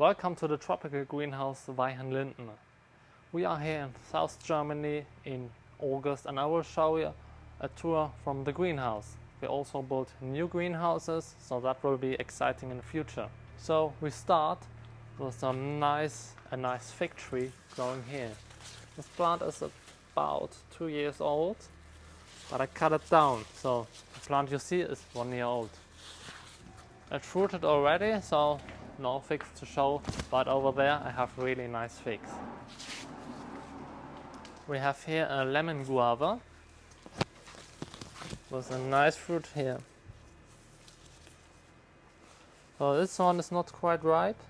Welcome to the tropical greenhouse Weihenlinden. We are here in South Germany in August and I will show you a tour from the greenhouse. We also built new greenhouses, so that will be exciting in the future. So we start with a nice fig tree growing here. This plant is about 2 years old, but I cut it down, so the plant you see is 1 year old. It fruited already, so no figs to show, but over there I have really nice figs. We have here a lemon guava with a nice fruit here. So this one is not quite ripe,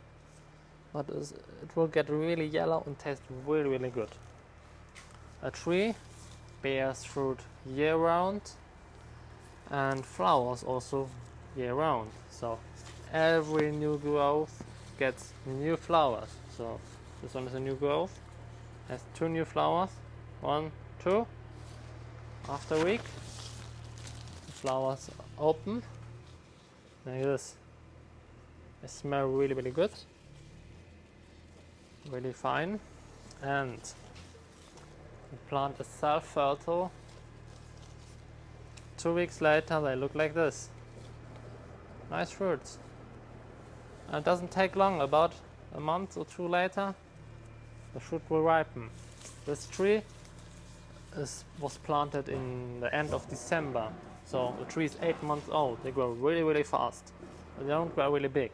but it will get really yellow and taste really good. A tree bears fruit year round and flowers also year round. So every new growth gets new flowers. So this one is a new growth, has 2 new flowers, 1, 2. After a week, the flowers open like this. They smell really good, really fine, and the plant is self-fertile. 2 weeks later, they look like this. Nice fruits. And it doesn't take long, about a month or 2 later, the fruit will ripen. This tree was planted in the end of December, so the tree is 8 months old. They grow really fast. They don't grow really big.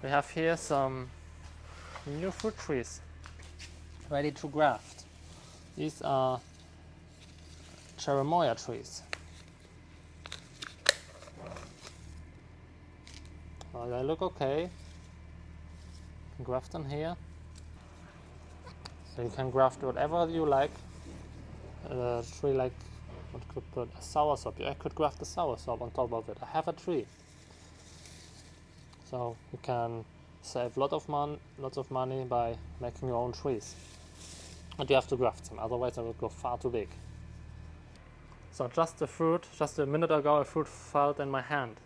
We have here some new fruit trees ready to graft. These are cherimoya trees. Well, they look okay. You can graft them here. So you can graft whatever you like. A tree like, what could put a soursop. I could graft a soursop on top of it. I have a tree. So you can save lots of money by making your own trees. But you have to graft them, otherwise they will go far too big. So just a minute ago a fruit fell in my hand.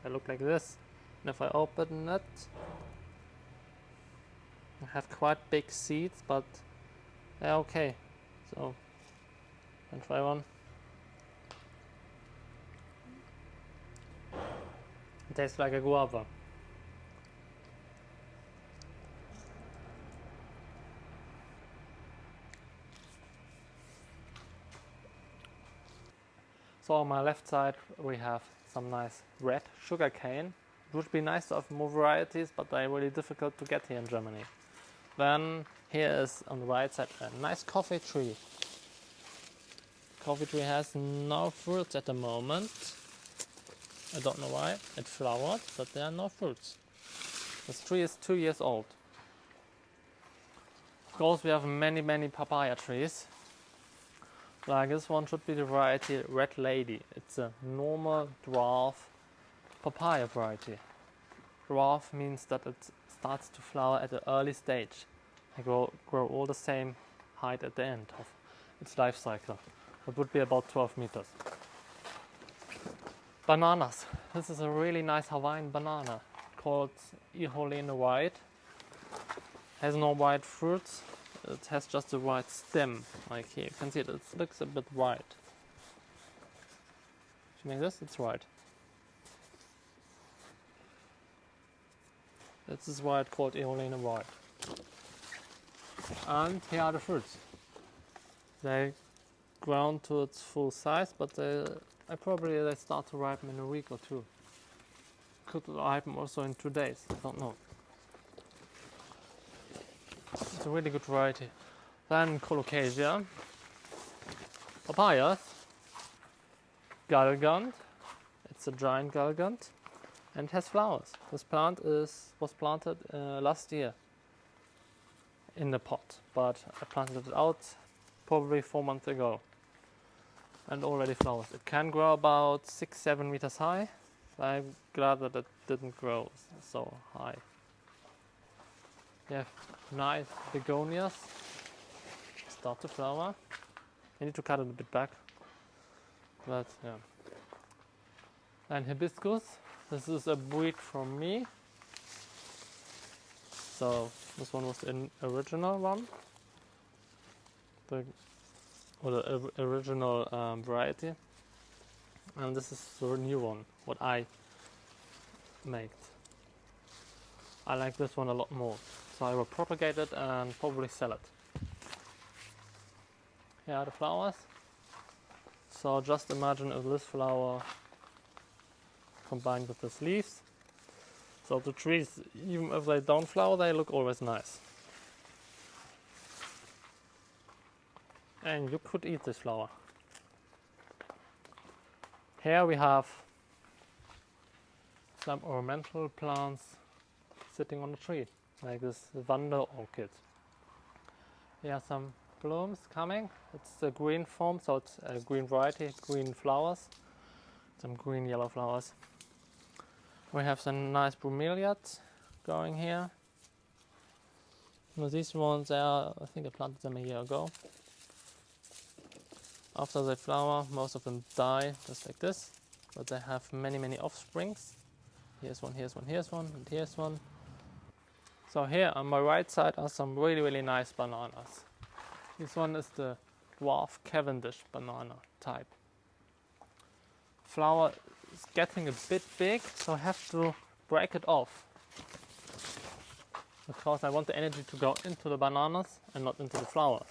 They look like this. And if I open it, I have quite big seeds, but they're okay. So I can try one. It tastes like a guava. So on my left side we have some nice red sugar cane. It would be nice to have more varieties, but they're really difficult to get here in Germany. Then here is on the right side a nice coffee tree. Coffee tree has no fruits at the moment. I don't know why. It flowered, but there are no fruits. This tree is 2 years old. Of course we have many papaya trees. Like this one should be the variety Red Lady. It's a normal dwarf papaya variety. Dwarf means that it starts to flower at an early stage. They grow all the same height at the end of its life cycle. It would be about 12 meters. Bananas. This is a really nice Hawaiian banana called Weihenlinden white. Has no white fruits. It has just a white stem, like here. You can see it looks a bit white. If you make this, it's white. This is why it's called Weihenlinden white. And here are the fruits. They grown to its full size, but they start to ripen in a week or 2. Could ripen also in 2 days, I don't know. It's a really good variety. Then colocasia, papayas, galgant. It's a giant galgant and has flowers. This plant was planted last year in the pot, but I planted it out probably 4 months ago and already flowers. It can grow about 6-7 meters high. I'm glad that it didn't grow so high. We have nice begonias, start to flower. I need to cut it a bit back, but yeah. And hibiscus, this is a breed from me. So this one was the original one, the original variety, and this is the new one, what I made. I like this one a lot more, so I will propagate it and probably sell it. Here are the flowers. So just imagine if this flower combined with these leaves. So the trees, even if they don't flower, they look always nice. And you could eat this flower. Here we have some ornamental plants sitting on the tree, like this wonder orchid. Here are some blooms coming. It's a green form, so it's a green variety, green flowers, some green yellow flowers. We have some nice bromeliads going here. Now these ones are, I think I planted them a year ago. After they flower, most of them die, just like this, but they have many offsprings. Here's one, here's one, here's one, and here's one. So here on my right side are some really nice bananas. This one is the dwarf Cavendish banana type. Flower is getting a bit big, so I have to break it off, because I want the energy to go into the bananas and not into the flower.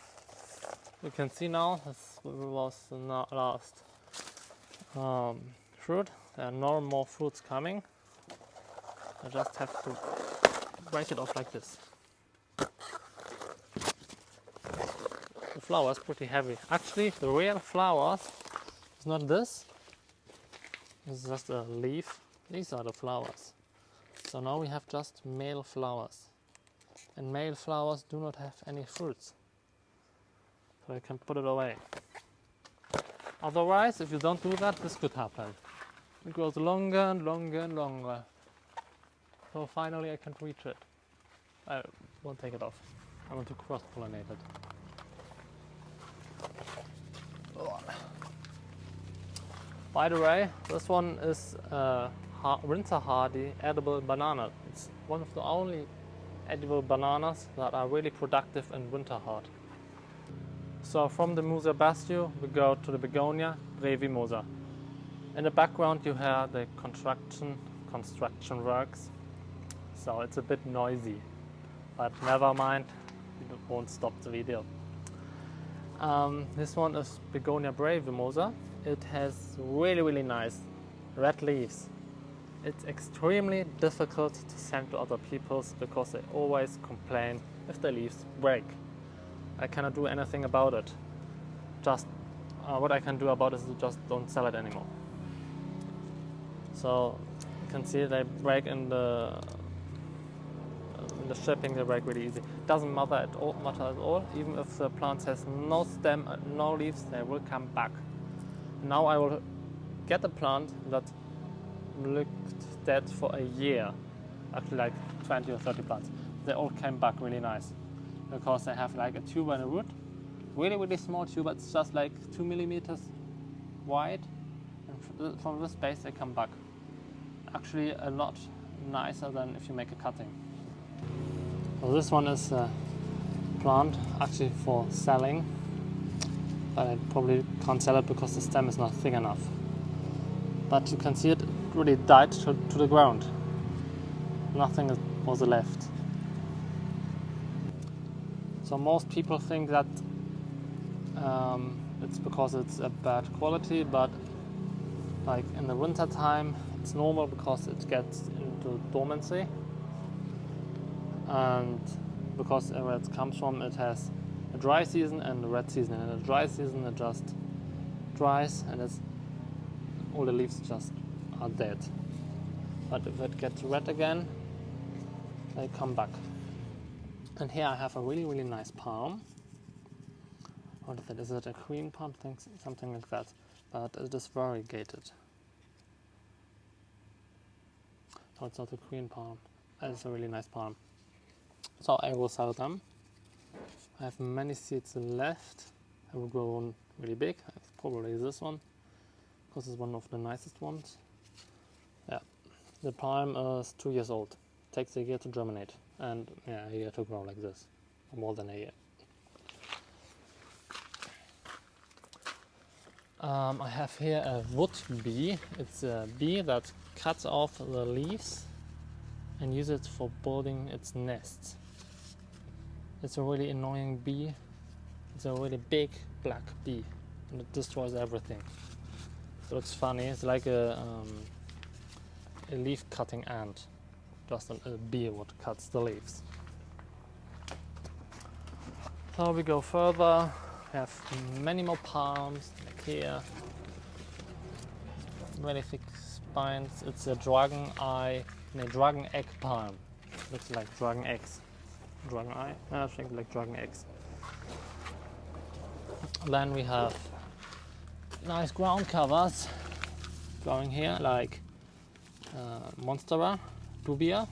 You can see now, this was the last fruit. There are no more fruits coming. I just have to break it off like this. The flower is pretty heavy. Actually, the real flowers is not this. It's just a leaf. These are the flowers. So now we have just male flowers. And male flowers do not have any fruits. So I can put it away. Otherwise, if you don't do that, this could happen. It grows longer and longer and longer. So finally I can reach it. I won't take it off. I want to cross-pollinate it. By the way, this one is a winter hardy edible banana. It's one of the only edible bananas that are really productive and winter hard. So from the Musa Bastio we go to the Begonia Revimosa. In the background you hear the construction works, so it's a bit noisy, but never mind, it won't stop the video. This one is Begonia Revimosa. It has really nice red leaves. It's extremely difficult to send to other people because they always complain if the leaves break. I cannot do anything about it. Just what I can do about it is just don't sell it anymore. So you can see they break in the shipping. They break really easy. Doesn't matter at all. Even if the plant has no stem and no leaves, they will come back. Now I will get a plant that looked dead for a year. Actually, like 20 or 30 plants. They all came back really nice, because they have like a tube and a root, really small tube. It's just like 2 millimeters wide, and from this base they come back. Actually, a lot nicer than if you make a cutting. So this one is a plant actually for selling, but I probably can't sell it because the stem is not thick enough. But you can see it really died to the ground. Nothing was left. So most people think that it's because it's a bad quality, but like in the winter time it's normal because it gets into dormancy, and because where it comes from, it has a dry season and a wet season. And in the dry season it just dries and all the leaves just are dead. But if it gets wet again, they come back. And here I have a really nice palm. What is it? Is it a queen palm? Something like that. But it is variegated. So it's not a queen palm. It's a really nice palm. So I will sell them. I have many seeds left. I will grow one really big. Probably this one, because it's one of the nicest ones. Yeah. The palm is 2 years old. Takes a year to germinate. and yeah, a year to grow like this, or more than a year. I have here a wood bee. It's a bee that cuts off the leaves and uses it for building its nests. It's a really annoying bee. It's a really big black bee, and it destroys everything. It looks funny. It's like a leaf cutting ant, just a bee what cuts the leaves. So we go further. We have many more palms, like here. Really thick spines. It's a dragon egg palm. Looks like dragon eggs. Dragon eye? I think like dragon eggs. Then we have nice ground covers growing here, like Monstera dubia.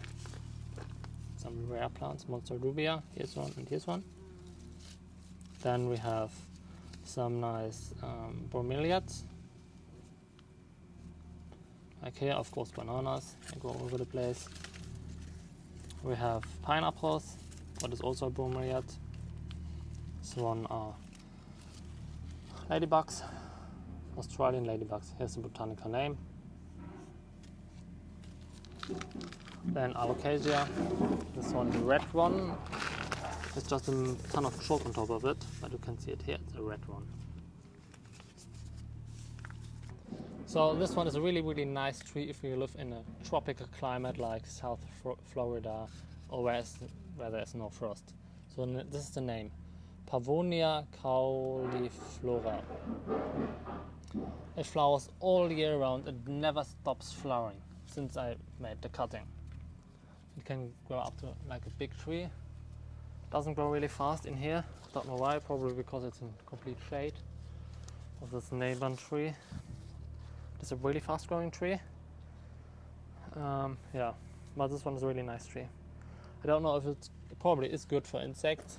Some rare plants, Monstera dubia. Here's one and here's one. Then we have some nice bromeliads. Like here, of course, bananas. They go all over the place. We have pineapples, what is also a bromeliad. This one are ladybugs, Australian ladybugs. Here's the botanical name. Then alocasia. This one, the red one. It's just a ton of chalk on top of it, but you can see it here, it's a red one. So this one is a really, really nice tree if you live in a tropical climate like South Florida or where there's no frost. So this is the name, Begonia cauliflora. It flowers all year round, it never stops flowering since I made the cutting. It can grow up to like a big tree. Doesn't grow really fast in here, don't know why, probably because it's in complete shade of this neighbor tree. It's a really fast growing tree. Yeah, but this one is a really nice tree. I don't know if it probably is good for insects.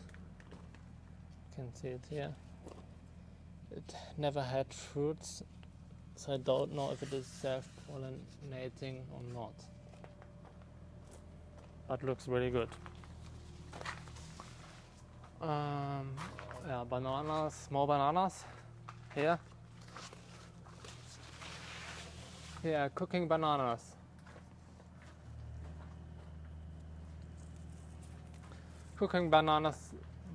You can see it here. It never had fruits, so I don't know if it is self-pollinating or not. But looks really good. Yeah, bananas, more bananas here. Here, cooking bananas. Cooking bananas,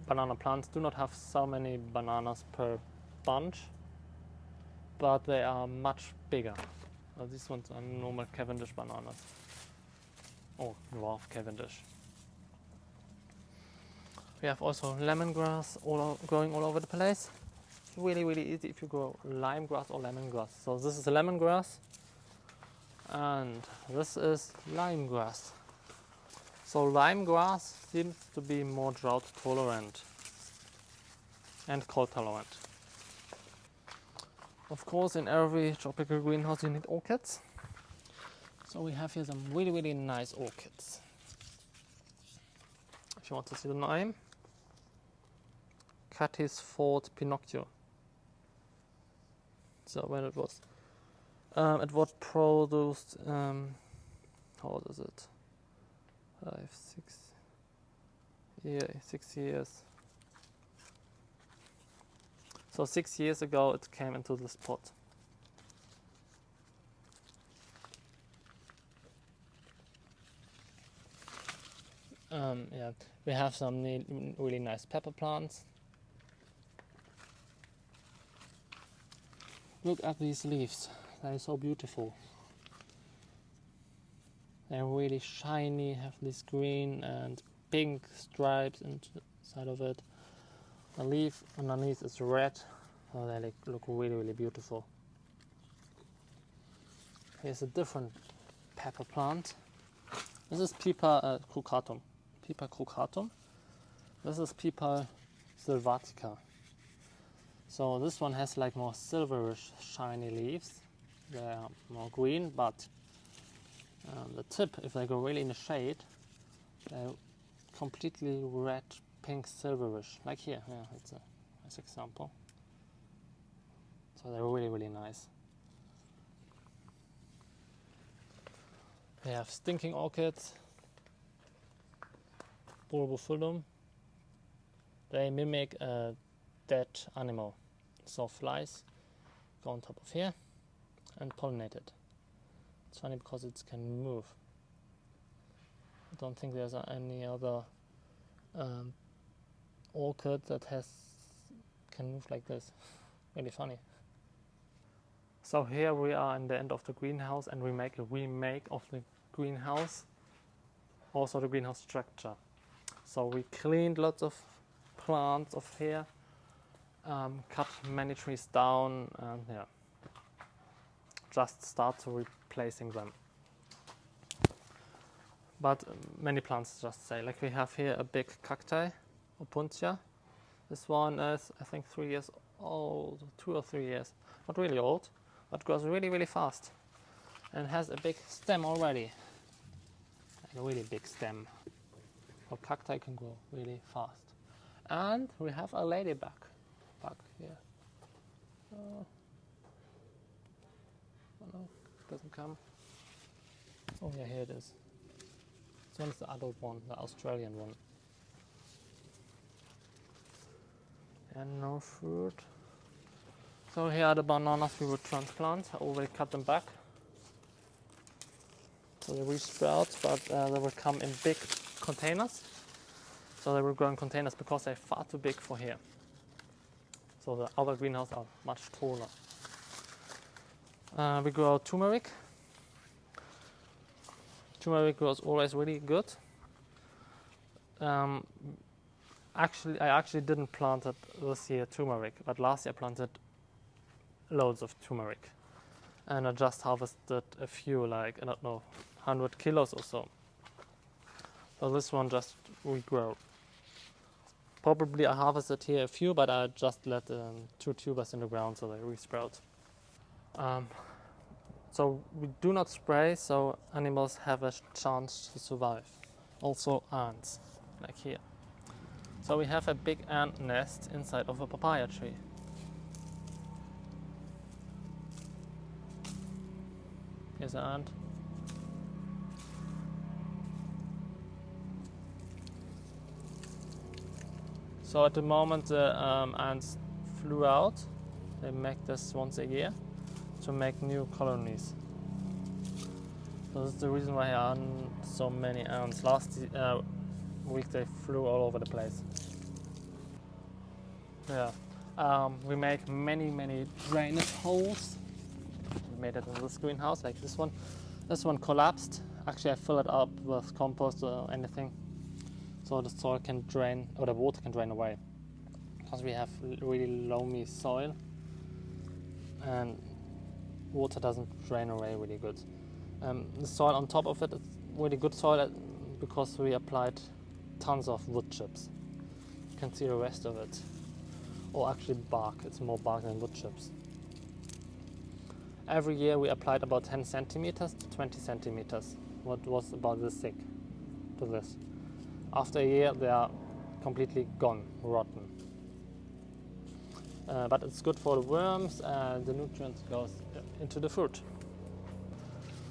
banana plants do not have so many bananas per bunch, but they are much bigger. These ones are normal Cavendish bananas. Oh, dwarf Cavendish. We have also lemongrass growing all over the place. It's really, really easy if you grow limegrass or lemongrass. So this is lemongrass, and this is limegrass. So limegrass seems to be more drought tolerant and cold tolerant. Of course, in every tropical greenhouse you need orchids. So we have here some really, really nice orchids. If you want to see the name, Cattis Ford Pinocchio. So when it was produced, how old is it? 6 years. So 6 years ago it came into this pot. Yeah, we have some really nice pepper plants. Look at these leaves, they're so beautiful. They're really shiny, have this green and pink stripes inside of it. The leaf underneath is red, so they look really, really beautiful. Here's a different pepper plant. This is Pipa crucatum. Pipa crucatum. This is Pipa sylvatica. So this one has like more silverish, shiny leaves. They are more green, but the tip, if they go really in the shade, they're completely red, pink, silverish. Like here, yeah, it's a nice example. So they're really, really nice. We have stinking orchids. bulbophyllum. They mimic a dead animal. So flies go on top of here and pollinate it. It's funny because it can move. I don't think there's any other orchid that can move like this. Really funny. So here we are in the end of the greenhouse, and we make a remake of the greenhouse, also the greenhouse structure. So we cleaned lots of plants of here, cut many trees down, and yeah, just start to replacing them. But many plants just say, like we have here a big cacti, opuntia. This one is, I think, 3 years old, 2 or 3 years. Not really old, but grows really, really fast. And has a big stem already. Like a really big stem. So cacti can grow really fast. And we have a ladybug here. Oh no, it doesn't come. Oh yeah, here it is. This one is the adult one, the Australian one. And no fruit. So here are the bananas we would transplant. I already cut them back. So they re-sprout, but they will come in big containers. So they will grow in containers because they're far too big for here. So the other greenhouses are much taller. We grow turmeric. Turmeric grows always really good. I actually didn't plant it this year, turmeric, but last year I planted loads of turmeric. And I just harvested a few, like, I don't know, 100 kilos or so. So this one just regrow. Probably I harvested here a few, but I just let 2 tubers in the ground so they re-sprout. So we do not spray, so animals have a chance to survive. Also ants, like here. So we have a big ant nest inside of a papaya tree. Here's an ant. So at the moment the ants flew out. They make this once a year to make new colonies. So this is the reason why there are so many ants. Last week they flew all over the place. Yeah, we make many drainage holes. We made it in this greenhouse, like this one. This one collapsed. Actually, I fill it up with compost or anything, so the soil can drain, or the water can drain away. Because we have really loamy soil, and water doesn't drain away really good. The soil on top of it is really good soil because we applied tons of wood chips. You can see the rest of it. Or actually bark, it's more bark than wood chips. Every year we applied about 10 centimeters to 20 centimeters, what was about this thick to this. After a year they are completely gone, rotten. But it's good for the worms and the nutrients goes into the fruit.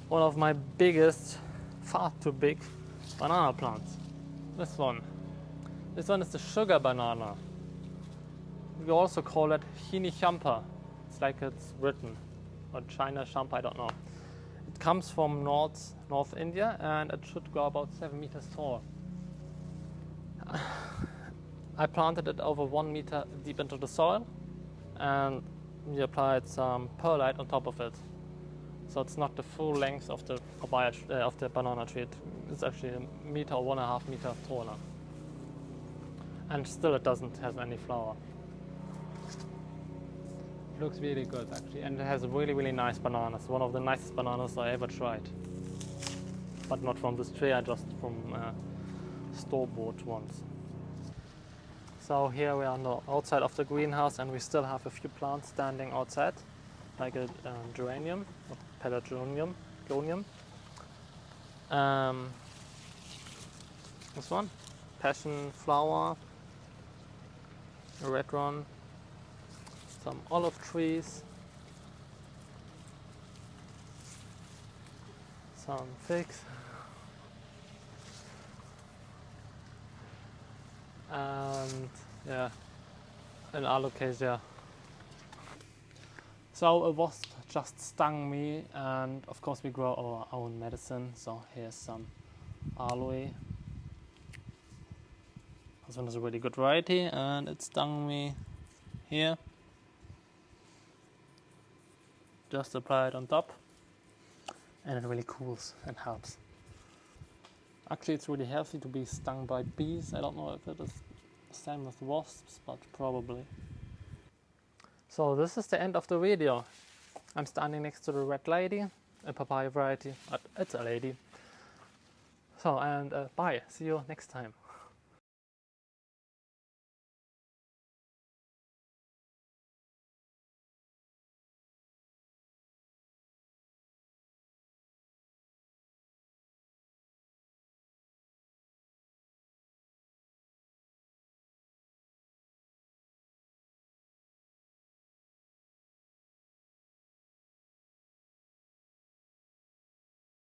One of my biggest, far too big banana plants. This one. This one is the sugar banana. We also call it Hini Champa. It's like it's written. Or China Champa, I don't know. It comes from North India and it should go about 7 meters tall. I planted it over 1 meter deep into the soil and we applied some perlite on top of it. So it's not the full length of the banana tree. It's actually 1 meter or 1.5 meters taller. And still it doesn't have any flower. It looks really good actually, and it has really nice bananas. One of the nicest bananas I ever tried. But not from this tree, I just from store-bought ones. So here we are on the outside of the greenhouse and we still have a few plants standing outside, like a geranium, or pelargonium. This one, passion flower, a red one, some olive trees, some figs, and yeah, in other case, yeah. So a wasp just stung me, and of course we grow our own medicine. So here's some aloe. This one is a really good variety, and it stung me here. Just apply it on top, and it really cools and helps. Actually, it's really healthy to be stung by bees. I don't know if it is the same with wasps, but probably. So this is the end of the video. I'm standing next to the red lady, a papaya variety, but it's a lady. So, and bye, see you next time.